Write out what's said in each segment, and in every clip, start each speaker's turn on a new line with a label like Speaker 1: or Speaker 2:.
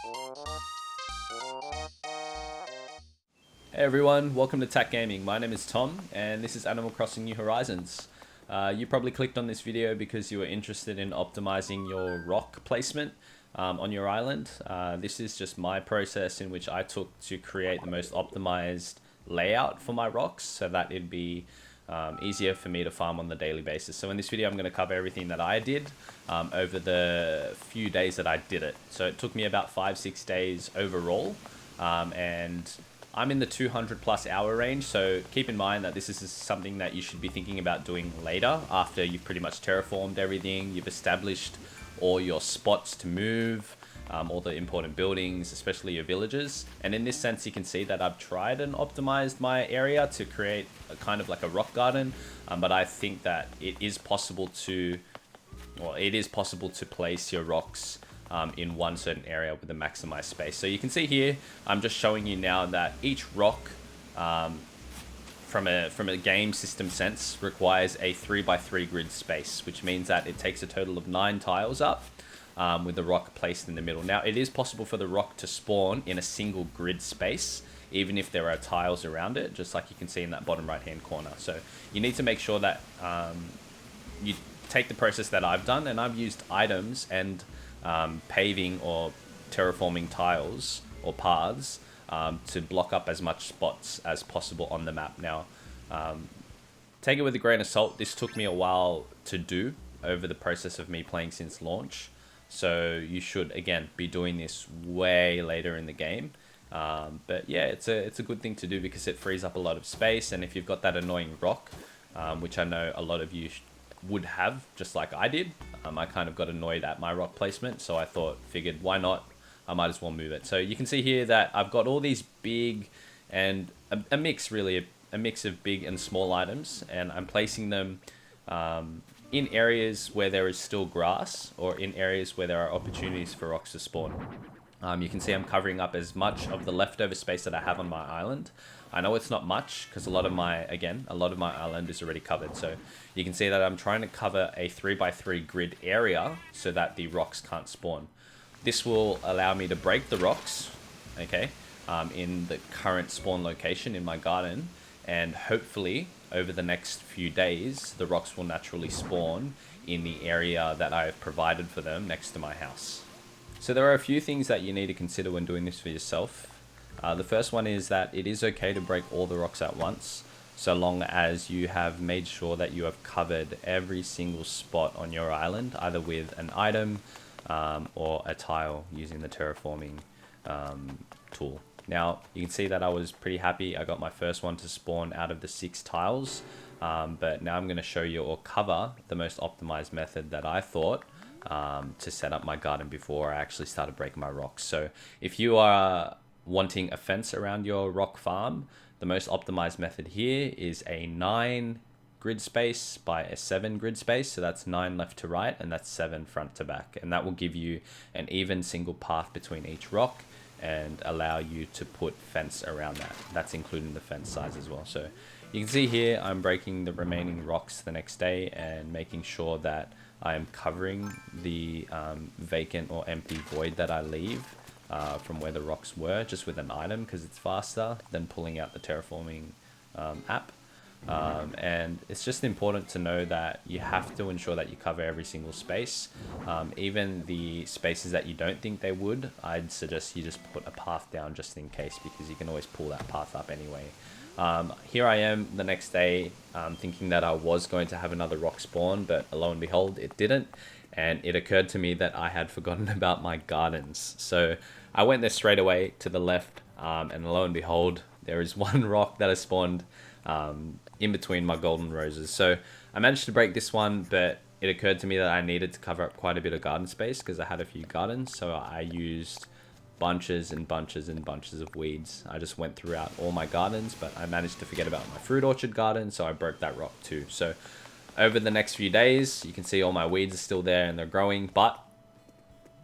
Speaker 1: Hey everyone, welcome to Tac Gaming. My name is Tom and this is Animal Crossing New Horizons. You probably clicked on this video because you were interested in optimizing your rock placement on your island. This is just my process in which I took to create the most optimized layout for my rocks so that it'd be easier for me to farm on the daily basis. So in this video I'm going to cover everything that I did over the few days that I did it. So it took me about 5-6 days overall, and I'm in the 200 plus hour range, so keep in mind that this is something that you should be thinking about doing later after you've pretty much terraformed everything, you've established all your spots to move, all the important buildings, especially your villages. And in this sense, you can see that I've tried and optimized my area to create a kind of like a rock garden, but I think that it is possible to place your rocks in one certain area with a maximized space. So you can see here, I'm just showing you now that each rock from a game system sense requires a 3x3 grid space, which means that it takes a total of 9 tiles up with the rock placed in the middle. Now it is possible for the rock to spawn in a single grid space, even if there are tiles around it, just like you can see in that bottom right hand corner. So you need to make sure that you take the process that I've done, and I've used items and paving or terraforming tiles or paths to block up as much spots as possible on the map. Now, take it with a grain of salt. This took me a while to do over the process of me playing since launch. So you should, again, be doing this way later in the game. But yeah, it's a good thing to do because it frees up a lot of space. And if you've got that annoying rock, which I know a lot of you would have, just like I did, I kind of got annoyed at my rock placement, so I figured why not, I might as well move it. So you can see here that I've got all these big and a mix of big and small items, and I'm placing them in areas where there is still grass or in areas where there are opportunities for rocks to spawn. You can see I'm covering up as much of the leftover space that I have on my island. I know it's not much because a lot of my island is already covered. So you can see that I'm trying to cover a 3x3 grid area so that the rocks can't spawn. This will allow me to break the rocks, okay, in the current spawn location in my garden, and hopefully over the next few days the rocks will naturally spawn in the area that I have provided for them next to my house. So there are a few things that you need to consider when doing this for yourself. The first one is that it is okay to break all the rocks at once, so long as you have made sure that you have covered every single spot on your island, either with an item or a tile using the terraforming tool. Now, you can see that I was pretty happy. I got my first one to spawn out of the 6 tiles, but now I'm going to show you or cover the most optimized method that I thought to set up my garden before I actually started breaking my rocks. So if you are wanting a fence around your rock farm, the most optimized method here is a 9 grid space by a 7 grid space. So that's 9 left to right and that's 7 front to back. And that will give you an even single path between each rock and allow you to put fence around that. That's including the fence size as well. So you can see here I'm breaking the remaining rocks the next day and making sure that I am covering the vacant or empty void that I leave from where the rocks were, just with an item, because it's faster than pulling out the terraforming app. And it's just important to know that you have to ensure that you cover every single space. Even the spaces that you don't think they would, I'd suggest you just put a path down just in case, because you can always pull that path up anyway. Here I am the next day thinking that I was going to have another rock spawn, but lo and behold it didn't, and it occurred to me that I had forgotten about my gardens. So I went there straight away to the left, and lo and behold there is one rock that has spawned in between my golden roses. So I managed to break this one, but it occurred to me that I needed to cover up quite a bit of garden space because I had a few gardens, so I used bunches and bunches and bunches of weeds. I just went throughout all my gardens, but I managed to forget about my fruit orchard garden, so I broke that rock too. So over the next few days, you can see all my weeds are still there and they're growing, but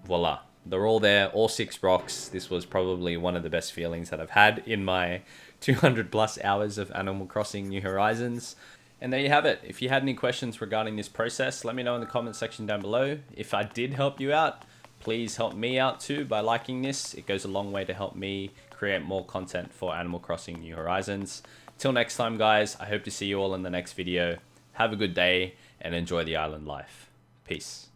Speaker 1: voila, they're all there, all 6 rocks. This was probably one of the best feelings that I've had in my 200 plus hours of Animal Crossing New Horizons. And there you have it. If you had any questions regarding this process, let me know in the comment section down below. If I did help you out, please help me out too by liking this. It goes a long way to help me create more content for Animal Crossing New Horizons. Till next time, guys, I hope to see you all in the next video. Have a good day and enjoy the island life. Peace.